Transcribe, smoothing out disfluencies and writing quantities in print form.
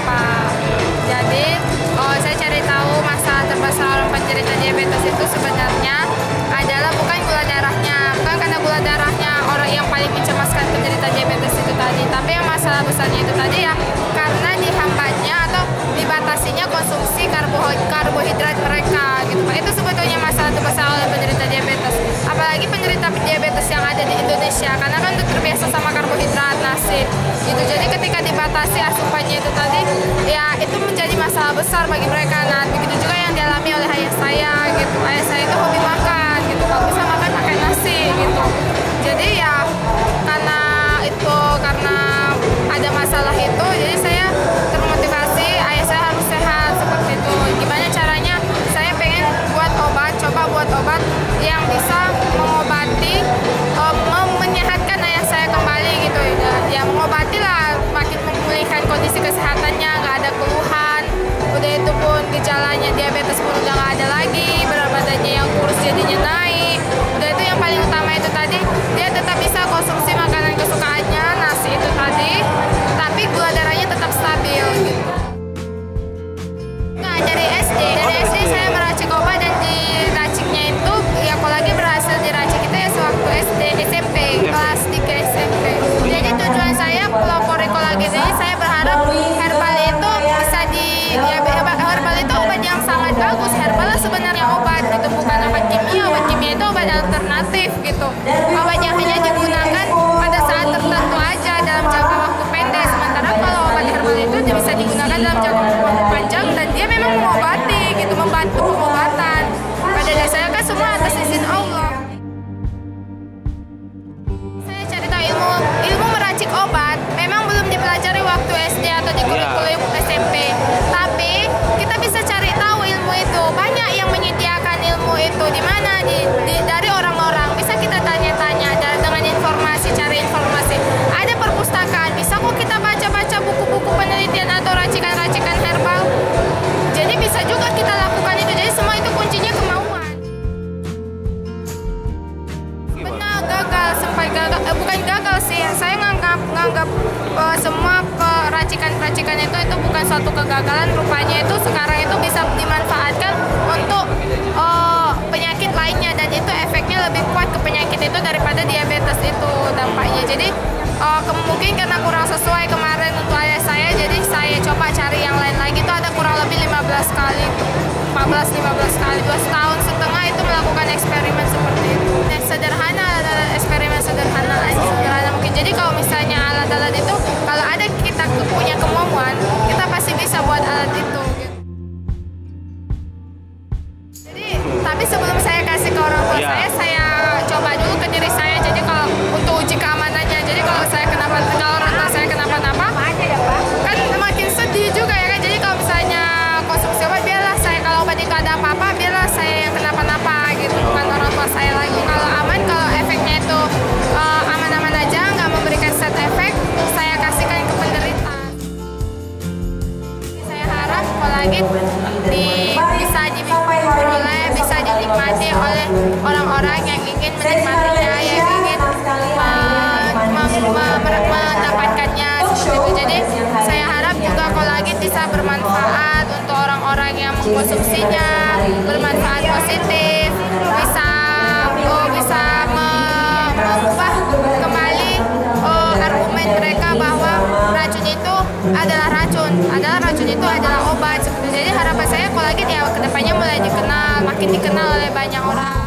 apa. Jadi saya cari tahu masalah terbesar orang penderita diabetes itu sebenarnya adalah bukan gula darahnya, bukan karena gula darahnya orang yang paling mencemaskan penderita diabetes itu tadi, tapi yang masalah besarnya itu tadi ya karena dihambatnya atau dibatasinya konsumsi karbohidrat mereka gitu Pak. Itu sebetulnya masalah terbesar oleh penderita diabetes, apalagi penderita diabetes yang ada di Indonesia karena kan udah terbiasa sama karbohidrat, nasi gitu. Jadi ketika dibatasi asupannya itu tadi ya itu menjadi masalah besar bagi mereka. Nah begitu juga yang dialami oleh ayah saya gitu. Ayah saya itu hobi makan gitu, kalau bisa makan pakai nasi gitu. Jadi ya karena ada masalah itu, jadi saya termotivasi ayah saya harus sehat seperti itu. Gimana caranya? Saya pengen coba buat obat yang bisa mengobati, menyehatkan ayah saya kembali gitu ya. Mengobati lah, makin memulihkan kondisi kesehatannya, nggak ada keluhan. Udah itu pun gejalanya diabetes pun udah nggak ada lagi, berat badannya yang kurus jadinya naik. Udah itu yang paling utama itu tadi, dia tetap bisa konsumsi makanan kesukaannya, nasi itu tadi, tapi gula darahnya tetap stabil gitu. Nah dari SD saya meracik obat, dan diraciknya itu ya kalau lagi berhasil diracik itu ya sewaktu SD SMP kelas 3 SMP. Jadi tujuan saya pelopori kolagen ini, saya berharap herbal itu bisa herbal itu obat yang sangat bagus. Herbal sebenarnya obat itu bukan obat kimia. Obat kimia itu obat alternatif gitu. Obat yang hanya digunakan pada saat tertentu aja dalam jangka waktu pendek. Sementara kalau obat herbal itu bisa digunakan dalam jangka waktu panjang dan dia memang mengobati gitu, membantu pengobatan. Pada dasarnya kan semua atas izin Allah. Saya cari tahu ilmu meracik obat memang belum dipelajari waktu SD atau di kurikulum SMP. Tapi kita bisa cari tahu ilmu itu. Banyak yang menyediakan ilmu itu di mana dari orang-orang. Bisa kita tanya-tanya dengan informasi, cari informasi. Ada perpustakaan, bisa kok kita baca-baca buku-buku penelitian atau racikan-racikan herbal. Jadi bisa juga kita lakukan itu. Jadi semua itu kuncinya kemauan. Benar gagal, sampai gagal, bukan gagal sih. Saya nganggap semua racikan-racikan itu bukan suatu kegagalan. Rupanya itu sekarang itu bisa dimanfaatkan untuk penyakit lainnya, dan itu efeknya lebih kuat ke penyakit itu daripada diabetes itu dampaknya. Jadi mungkin karena kurang sesuai kemarin untuk ayah saya, jadi saya coba cari yang lain lagi. Itu ada kurang lebih 15 kali, 14-15 kali, 2 tahun setengah itu melakukan eksperimen seperti itu. Dan sederhana, eksperimen sederhana mungkin. Jadi kalau misalnya alat-alat itu, kalau ada kita punya kemauan, kita pasti bisa buat alat itu. Jadi, tapi sebelum saya kasih ke orang tua saya coba dulu ke diri saya. Jadi kalau untuk uji keamanannya, jadi kalau orang tua saya kenapa-napa, kan makin sedih juga ya kan. Jadi kalau misalnya konsumsi obat, biarlah saya, kalau obat itu ada apa-apa, biarlah saya yang kenapa-napa gitu, bukan orang tua saya lagi. Kalau aman, kalau efeknya itu aman-aman aja, nggak memberikan side effect, saya kasihkan ke penderita. Saya harap kolagen bisa dinikmati oleh orang-orang yang ingin menikmatinya, yang ingin mendapatkannya seperti itu. Jadi saya harap juga kolagen bisa bermanfaat untuk orang-orang yang mengkonsumsinya, bermanfaat positif, bisa mengubah kembali argumen mereka bahwa racun itu adalah racun itu adalah obat. Jadi harapan saya kolagen ya kedepannya mulai makin dikenal oleh banyak orang.